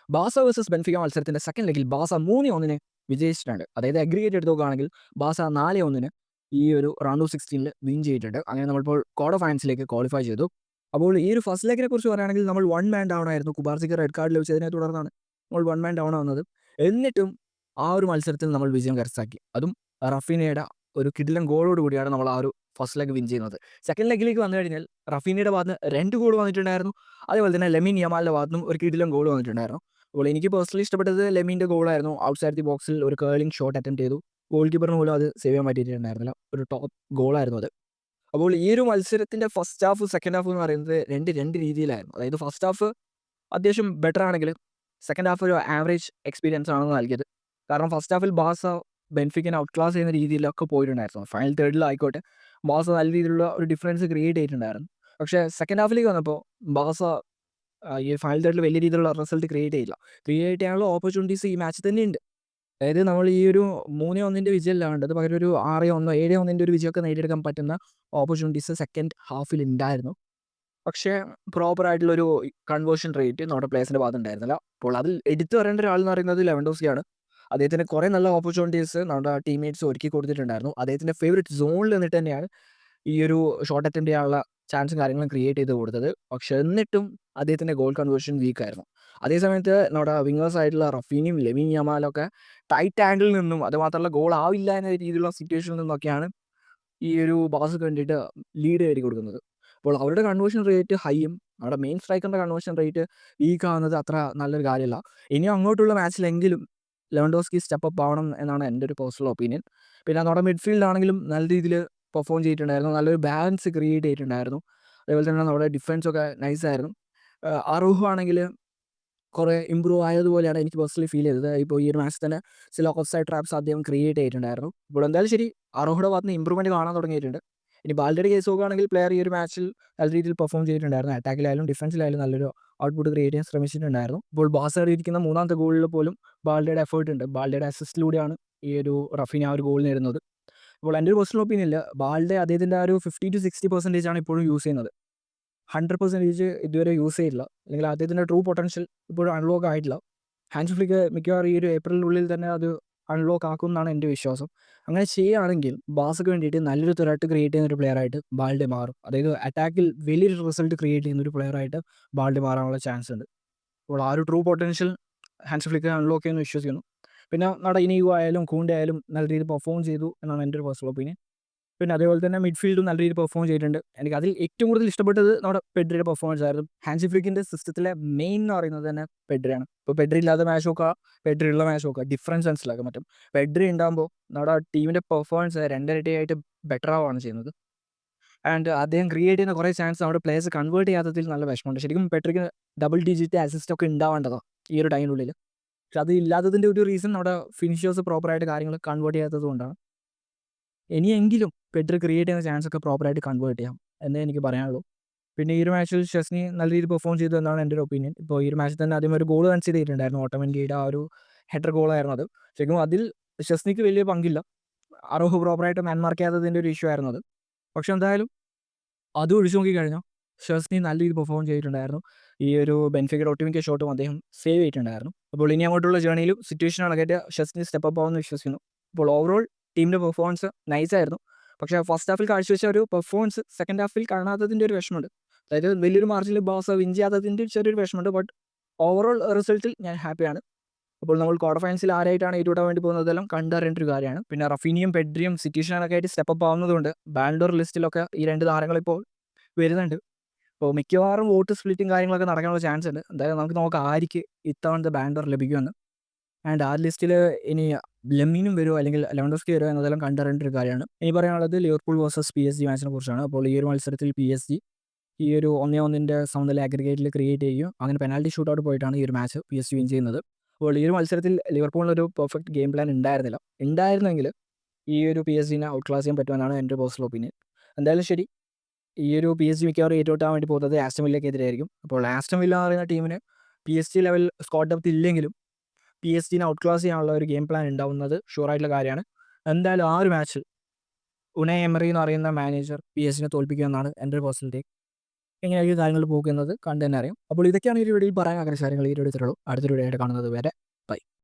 ബാസ versus Benfica മത്സരത്തിന്റെ second ലെഗിൽ ബാസ 3-1 വിജയിച്ചിട്ടുണ്ട്. അതായത് aggregate എടുത്ത് നോക്കുകയാണെങ്കിൽ ബാസ 4-1 ഈ ഒരു റൗണ്ട് ഓഫ് 16 വിൻ ചെയ്തിട്ടുണ്ട്. അങ്ങനെ നമ്മളിപ്പോൾ ക്വാർട്ടർ ഫൈനൽസിലേക്ക് ക്വാളിഫൈ ചെയ്തു. അപ്പോൾ ഈ ഒരു ഫസ്റ്റ് ലെഗിനെ കുറിച്ച് പറയുകയാണെങ്കിൽ നമ്മൾ വൺ മാൻ ഡൗൺ ആയിരുന്നു. കുബാർസിക്ക് റെഡ് കാർഡ് ലഭിച്ചതിനെ തുടർന്നാണ് നമ്മൾ വൺ മാൻ ഡൗൺ ആവുന്നത്. എന്നിട്ടും ആ ഒരു മത്സരത്തിൽ നമ്മൾ വിജയം കരസ്ഥമാക്കി. അതും റഫീനയുടെ ഒരു കിടിലൻ ഗോളോട് കൂടിയാണ് നമ്മൾ ആ ഒരു ഫസ്റ്റ് ലെഗ് വിൻ ചെയ്യുന്നത്. സെക്കൻഡ് ലെഗിലേക്ക് വന്നു കഴിഞ്ഞാൽ റഫീനയുടെ ഭാഗത്ത് 2 ഗോൾ വന്നിട്ടുണ്ടായിരുന്നു. അതേപോലെ തന്നെ ലെമിൻ യമാലിന്റെ ഭാഗത്തും ഒരു കിടിലൻ ഗോൾ വന്നിട്ടുണ്ടായിരുന്നു. അപ്പോൾ എനിക്ക് പേഴ്സണലി ഇഷ്ടപ്പെട്ടത് ലെമിൻ്റെ ഗോളായിരുന്നു. ഔട്ട്സൈഡ് ദി ബോക്സിൽ ഒരു കേർലിംഗ് ഷോട്ട് അറ്റംപ്റ്റ് ചെയ്തു. ഗോൾ കീപ്പറിന് പോലും അത് സേവ് ചെയ്യാൻ പറ്റിയിട്ടുണ്ടായിരുന്നില്ല. ഒരു ടോപ്പ് ഗോളായിരുന്നു അത്. അപ്പോൾ ഈ ഒരു മത്സരത്തിന്റെ ഫസ്റ്റ് ഹാഫ്, സെക്കൻഡ് ഹാഫ് എന്ന് പറയുന്നത് രണ്ട് രീതിയിലായിരുന്നു. അതായത് ഫസ്റ്റ് ഹാഫ് അത്യാവശ്യം ബെറ്റർ ആണെങ്കിൽ സെക്കൻഡ് ഹാഫ് ഒരു ആവറേജ് എക്സ്പീരിയൻസ് ആണ് നൽകിയത്. കാരണം ഫസ്റ്റ് ഹാഫിൽ ബാസ ബെൻഫിക്കനെ ഔട്ട് ക്ലാസ് ചെയ്യുന്ന രീതിയിലൊക്കെ പോയിട്ടുണ്ടായിരുന്നു. ഫൈനൽ തേർഡിലായിക്കോട്ടെ ബാസ നല്ല രീതിയിലുള്ള ഒരു ഡിഫറൻസ് ക്രിയേറ്റ് ചെയ്തിട്ടുണ്ടായിരുന്നു. പക്ഷേ സെക്കൻഡ് ഹാഫിലേക്ക് വന്നപ്പോൾ ബാസ ഈ ഫൈനൽ തേർഡിൽ വലിയ രീതിയിലുള്ള റിസൾട്ട് ക്രിയേറ്റ് ചെയ്യില്ല. ക്രിയേറ്റ് ചെയ്യാനുള്ള ഓപ്പർച്യൂണിറ്റീസ് ഈ മാച്ച് തന്നെയുണ്ട്. അതായത് നമ്മൾ ഈ ഒരു 3-1 വിജയമല്ല കണ്ടത്. പകരം ഒരു 6-1, 7-1 ഒരു വിജയമൊക്കെ നേടിയെടുക്കാൻ പറ്റുന്ന ഓപ്പർച്യൂണിറ്റീസ് സെക്കൻഡ് ഹാഫിൽ ഉണ്ടായിരുന്നു. പക്ഷേ പ്രോപ്പർ ആയിട്ടുള്ളൊരു കൺവേർഷൻ റേറ്റ് നമ്മുടെ പ്ലേയേഴ്സിൻ്റെ ഭാഗത്ത് ഉണ്ടായിരുന്നില്ല. അപ്പോൾ അതിൽ എടുത്തു പറയേണ്ട ഒരാളെന്ന് പറയുന്നത് ലെവൻഡോസ്കിയാണ്. അദ്ദേഹത്തിന് കുറേ നല്ല ഓപ്പർച്യൂണിറ്റീസ് നമ്മുടെ ടീംമേറ്റ്സ് ഒരുക്കി കൊടുത്തിട്ടുണ്ടായിരുന്നു. അദ്ദേഹത്തിൻ്റെ ഫേവറേറ്റ് സോണിൽ നിന്നിട്ട് തന്നെയാണ് ഈ ഒരു ഷോട്ട് അറ്റംപ്റ്റ് ചെയ്യാനുള്ള ചാൻസും കാര്യങ്ങളും ക്രിയേറ്റ് ചെയ്ത് കൊടുത്തത്. പക്ഷേ എന്നിട്ടും അദ്ദേഹത്തിൻ്റെ ഗോൾ കൺവേർഷൻ വീക്കായിരുന്നു. അതേ സമയത്ത് നമ്മുടെ വിങ്ങേഴ്സ് ആയിട്ടുള്ള റഫീനിയും ലെമിൻ യമാലൊക്കെ ടൈറ്റ് ആംഗിളിൽ നിന്നും അതുമാത്രമല്ല ഗോൾ ആവില്ല എന്ന രീതിയിലുള്ള സിറ്റുവേഷനിൽ നിന്നൊക്കെയാണ് ഈ ഒരു ബാസക്ക് വേണ്ടിയിട്ട് ലീഡ് നേടി കൊടുക്കുന്നത്. അപ്പോൾ അവരുടെ കൺവേർഷൻ റേറ്റ് ഹൈയും നമ്മുടെ മെയിൻ സ്ട്രൈക്കറിൻ്റെ കൺവേർഷൻ റേറ്റ് വീക്ക് ആവുന്നത് അത്ര നല്ലൊരു കാര്യമല്ല. ഇനി അങ്ങോട്ടുള്ള മാച്ചിലെങ്കിലും ലെവൻഡോസ്കി സ്റ്റെപ്പ് അപ്പ് ആവണം എന്നാണ് എൻ്റെ ഒരു പേഴ്സണൽ ഒപ്പീനിയൻ. പിന്നെ നമ്മുടെ മിഡ്ഫീൽഡ് ആണെങ്കിലും നല്ല രീതിയിൽ പെർഫോം ചെയ്തിട്ടുണ്ടായിരുന്നു. നല്ലൊരു ബാലൻസ് ക്രിയേറ്റ് ചെയ്തിട്ടുണ്ടായിരുന്നു. അതേപോലെ തന്നെ നമ്മുടെ ഡിഫൻസൊക്കെ നൈസായിരുന്നു. അറൂഹോ ആണെങ്കിൽ കുറേ ഇമ്പ്രൂവ് ആയതുപോലെയാണ് എനിക്ക് പേഴ്സണലി ഫീൽ ചെയ്തത്. ഇപ്പോൾ ഈ ഒരു മാച്ചിൽ തന്നെ ചില ഓഫ്സൈഡ് ട്രാപ്സ് അദ്ദേഹം ക്രിയേറ്റ് ചെയ്തിട്ടുണ്ടായിരുന്നു. ഇപ്പോൾ എന്തായാലും ശരി, അറോഹയുടെ ഭാഗത്ത് നിന്ന് ഇമ്പ്രൂവ്മെൻറ്റ് കാണാൻ തുടങ്ങിയിട്ടുണ്ട്. ഇനി ബാൽഡയുടെ കേസ് നോക്കുകയാണെങ്കിൽ പ്ലെയർ ഈ ഒരു മാച്ചിൽ നല്ല രീതിയിൽ പെർഫോം ചെയ്തിട്ടുണ്ടായിരുന്നു. അറ്റാക്കിലായാലും ഡിഫൻസിലായാലും നല്ലൊരു ഔട്ട്പുട്ട് ക്രിയേറ്റ് ചെയ്യാൻ ശ്രമിച്ചിട്ടുണ്ടായിരുന്നു. ഇപ്പോൾ ബാസ ഇരിക്കുന്ന മൂന്നാമത്തെ ഗോളിൽ പോലും ബാൽഡയുടെ എഫേർട്ട് ഉണ്ട്. ബാൽഡയുടെ അസിസ്റ്റിലൂടെയാണ് ഈ ഒരു റഫീന ആ ഒരു ഗോൾ നേടുന്നത്. അപ്പോൾ എൻ്റെ ഒരു പേഴ്സണൽ ഒപ്പീനിയനിൽ ബാൽഡെ അദ്ദേഹത്തിൻ്റെ ആ ഒരു 50-60% ആണ് ഇപ്പോഴും യൂസ് ചെയ്യുന്നത്. 100% ഇതുവരെ യൂസ് ചെയ്തിട്ടില്ല. അല്ലെങ്കിൽ അദ്ദേഹത്തിൻ്റെ ട്രൂ പൊട്ടൻഷ്യൽ ഇപ്പോഴും അൺലോക്ക് ആയിട്ടില്ല. ഹാൻസ് ഫ്ലിക്ക് മിക്കവാറും ഈ ഒരു ഏപ്രിലിനുള്ളിൽ തന്നെ അത് അൺലോക്ക് ആക്കും എന്നാണ് എൻ്റെ വിശ്വാസം. അങ്ങനെ ചെയ്യുകയാണെങ്കിൽ ബാസക്ക് വേണ്ടിയിട്ട് നല്ലൊരു ത്രെട്ട് ക്രിയേറ്റ് ചെയ്യുന്ന ഒരു പ്ലെയറായിട്ട് ബാൽഡെ മാറും. അതായത് അറ്റാക്കിൽ വലിയൊരു റിസൾട്ട് ക്രിയേറ്റ് ചെയ്യുന്ന ഒരു പ്ലെയറായിട്ട് ബാൽഡെ മാറാനുള്ള ചാൻസ് ഉണ്ട്. അപ്പോൾ ആ ഒരു true potential Hans Flick unlock ചെയ്യുമെന്ന് വിശ്വസിക്കുന്നു. പിന്നെ നമ്മുടെ ഇനിയോ ആയാലും കൂണ്ടെ ആയാലും നല്ല രീതിയിൽ പെർഫോം ചെയ്തു എന്നാണ് എൻ്റെ ഒരു പേഴ്സണൽ ഒപ്പീനിയൻ. പിന്നെ അതേപോലെ തന്നെ മിഡ്ഫീൽഡും നല്ല രീതിയിൽ പെർഫോം ചെയ്തിട്ടുണ്ട്. എനിക്ക് അതിൽ ഏറ്റവും കൂടുതൽ ഇഷ്ടപ്പെട്ടത് നമ്മുടെ പെഡ്രിയുടെ പെർഫോമൻസ് ആയിരുന്നു. ഹാൻസി ഫ്ലിക്കിൻ്റെ സിസ്റ്റത്തിലെ മെയിൻ എന്ന് പറയുന്നത് തന്നെ പെഡ്രിയാണ്. ഇപ്പോൾ പെഡ്രി ഇല്ലാത്ത മാച്ച് നോക്കുക, പെഡ്രി ഉള്ള മാച്ച് നോക്കുക, ഡിഫറൻസ് മനസ്സിലാക്കാൻ പറ്റും. പെഡ്രി ഉണ്ടാകുമ്പോൾ നമ്മുടെ ടീമിൻ്റെ പെർഫോമൻസ് രണ്ടിരട്ടിയായിട്ട് ബെറ്റർ ആവുകയാണ് ചെയ്യുന്നത്. ആൻഡ് അദ്ദേഹം ക്രിയേറ്റ് ചെയ്യുന്ന കുറേ ചാൻസ് നമ്മുടെ പ്ലേയേഴ്സ് കൺവേർട്ട് ചെയ്യാത്തതിൽ നല്ല വിഷമമുണ്ട്. ശരിക്കും പെഡ്രിക്ക് ഡബിൾ ഡിജിറ്റ് അസിസ്റ്റ് ഒക്കെ ഉണ്ടാവേണ്ടതാണ് ഈ ഒരു ടൈമിനുള്ളിൽ. പക്ഷെ അത് ഇല്ലാത്തതിൻ്റെ ഒരു റീസൺ നമ്മുടെ ഫിനിഷേഴ്സ് പ്രോപ്പറായിട്ട് കാര്യങ്ങൾ കൺവേർട്ട് ചെയ്യാത്തത് കൊണ്ടാണ്. ഇനിയെങ്കിലും പെഡ്രി ക്രിയേറ്റ് ചെയ്യുന്ന ചാൻസ് ഒക്കെ പ്രോപ്പറായിട്ട് കൺവേർട്ട് ചെയ്യാം എന്നേ എനിക്ക് പറയാനുള്ളൂ. പിന്നെ ഈ ഒരു മാച്ചിൽ ഷെസ്നി നല്ല രീതിയിൽ പെർഫോം ചെയ്തു എന്നാണ് എൻ്റെ ഒരു ഒപ്പീനിയൻ. ഇപ്പോൾ ഈ ഒരു മാച്ചിൽ തന്നെ ആദ്യം ഒരു ഗോൾ കൺസിഡർ ചെയ്തിട്ടുണ്ടായിരുന്നു. ഓട്ടോമെൻറ്റിയുടെ ആ ഒരു ഹെഡർ ഗോളായിരുന്നു അത്. ശരിക്കും അതിൽ ഷെസ്നിക്ക് വലിയ പങ്കില്ല. അറോഹ് പ്രോപ്പറായിട്ട് മാൻ മാർക്ക് ചെയ്യാത്തതിൻ്റെ ഒരു ഇഷ്യൂ ആയിരുന്നു അത്. പക്ഷെ എന്തായാലും അത് ഒഴിച്ചു നോക്കിക്കഴിഞ്ഞാൽ ഷെസ്നി നല്ല രീതിയിൽ പെർഫോം ചെയ്തിട്ടുണ്ടായിരുന്നു. ഈ ഒരു ബെൻഫിക്കയുടെ ഒട്ടുമിക്ക ഷോട്ടും അദ്ദേഹം സേവ് ചെയ്തിട്ടുണ്ടായിരുന്നു. അപ്പോൾ ഇനി അങ്ങോട്ടുള്ള ജേണിയിലും സിറ്റുവേഷൻ കണക്കായിട്ട് ഷെസ്നി സ്റ്റെപ്പ് അപ്പ് ആവുമെന്ന് വിശ്വസിക്കുന്നു. അപ്പോൾ ഓവറോൾ ടീമിൻ്റെ പെർഫോമൻസ് നൈസായിരുന്നു. പക്ഷേ ഫസ്റ്റ് ഹാഫിൽ കാഴ്ചവെച്ച ഒരു പെർഫോമൻസ് സെക്കൻഡ് ഹാഫിൽ കാണാത്തതിൻ്റെ ഒരു വിഷമമുണ്ട്. അതായത് വലിയൊരു മാർജിനിൽ ബാസ വിൻ ചെയ്യാത്തതിൻ്റെ ചെറിയൊരു വിഷമമുണ്ട്. ബട്ട് ഓവറോൾ റിസൾട്ടിൽ ഞാൻ ഹാപ്പിയാണ്. അപ്പോൾ നമ്മൾ ക്വാർട്ടർ ഫൈനൽസിൽ ആരായിട്ടാണ് ഏറ്റുമുട്ടാൻ വേണ്ടി പോകുന്നതെല്ലാം കണ്ടറിയേണ്ട ഒരു കാര്യമാണ്. പിന്നെ റഫീനിയും പെഡ്രിയും സിറ്റുവേഷനൊക്കെ ആയിട്ട് സ്റ്റെപ്പ് അപ്പ് ആവുന്നതുകൊണ്ട് ബാൽഡോർ ലിസ്റ്റിലൊക്കെ ഈ രണ്ട് താരങ്ങളിപ്പോൾ വരുന്നുണ്ട്. അപ്പോൾ മിക്കവാറും വോട്ട് സ്പ്ലിറ്റും കാര്യങ്ങളൊക്കെ നടക്കാനുള്ള ചാൻസ് ഉണ്ട്. എന്തായാലും നമുക്ക് നോക്കാം ആർക്ക് ഇത്തവണത്തെ ബാൽഡോർ ലഭിക്കുമെന്ന്. ആൻഡ് ആ ലിസ്റ്റിൽ ഇനി ലെമിനും വരുമോ അല്ലെങ്കിൽ ലെവൻഡോസ്കി വരുമോ എന്നതെല്ലാം കണ്ടറിയേണ്ട ഒരു കാര്യമാണ്. ഇനി പറയാനുള്ളത് ലിവർപൂൾ വേഴ്സസ് PSG മാച്ചിനെ കുറിച്ചാണ്. അപ്പോൾ ഈ ഒരു മത്സരത്തിൽ PSG ഈ ഒരു 1-1 സമനില അഗ്രിഗേറ്റിൽ ക്രിയേറ്റ് ചെയ്യും. അങ്ങനെ പെനാൽറ്റി ഷൂട്ടൗട്ട് പോയിട്ടാണ് ഈ ഒരു മാച്ച് PSG വിൻ ചെയ്യുന്നത്. അപ്പോൾ ഈ ഒരു മത്സരത്തിൽ ലിവർപൂളിനൊരു പെർഫെക്റ്റ് ഗെയിം പ്ലാൻ ഉണ്ടായിരുന്നില്ല. ഉണ്ടായിരുന്നെങ്കിൽ ഈ ഒരു PSGനെ ഔട്ട് ക്ലാസ് ചെയ്യാൻ പറ്റുമെന്നാണ് എൻ്റെ പേഴ്സണൽ ഒപ്പീനിയൻ. എന്തായാലും ശരി, ഈ ഒരു PSG മിക്കവാറും ഏറ്റുമുട്ടാൻ വേണ്ടി പോകുന്നത് ആസ്റ്റൺ വില്ലയ്ക്കെതിരെയായിരിക്കും. അപ്പോൾ ആസ്റ്റൺ വില്ല എന്ന് പറയുന്ന ടീമിന് PSG ലെവൽ സ്ക്വാഡ് ഡെപ്ത് ഇല്ലെങ്കിലും PSG ഔട്ട് ക്ലാസ് ചെയ്യാനുള്ള ഒരു ഗെയിം പ്ലാൻ ഉണ്ടാവുന്നത് ഷുവറായിട്ടുള്ള കാര്യമാണ്. എന്തായാലും ആ ഒരു മാച്ചിൽ ഉനൈ എമറി എന്ന് പറയുന്ന മാനേജർ PSG തോൽപ്പിക്കുമെന്നാണ് എൻ്റെ ഒരു പേഴ്സണൽ ടേക്ക്. എങ്ങനെയായിരിക്കും കാര്യങ്ങൾ പോകുന്നത് കണ്ട് തന്നെ അറിയാം. അപ്പോൾ ഇതൊക്കെയാണ് ഈ ഒരു വീഡിയോയിൽ പറയാൻ ആഗ്രഹിച്ച കാര്യങ്ങൾ. ഈ ഒരു വീഡിയോ ഇത്രയേ ഉള്ളൂ. അടുത്തൊരു വീഡിയോ ആയിട്ട് കാണുന്നത് വരെ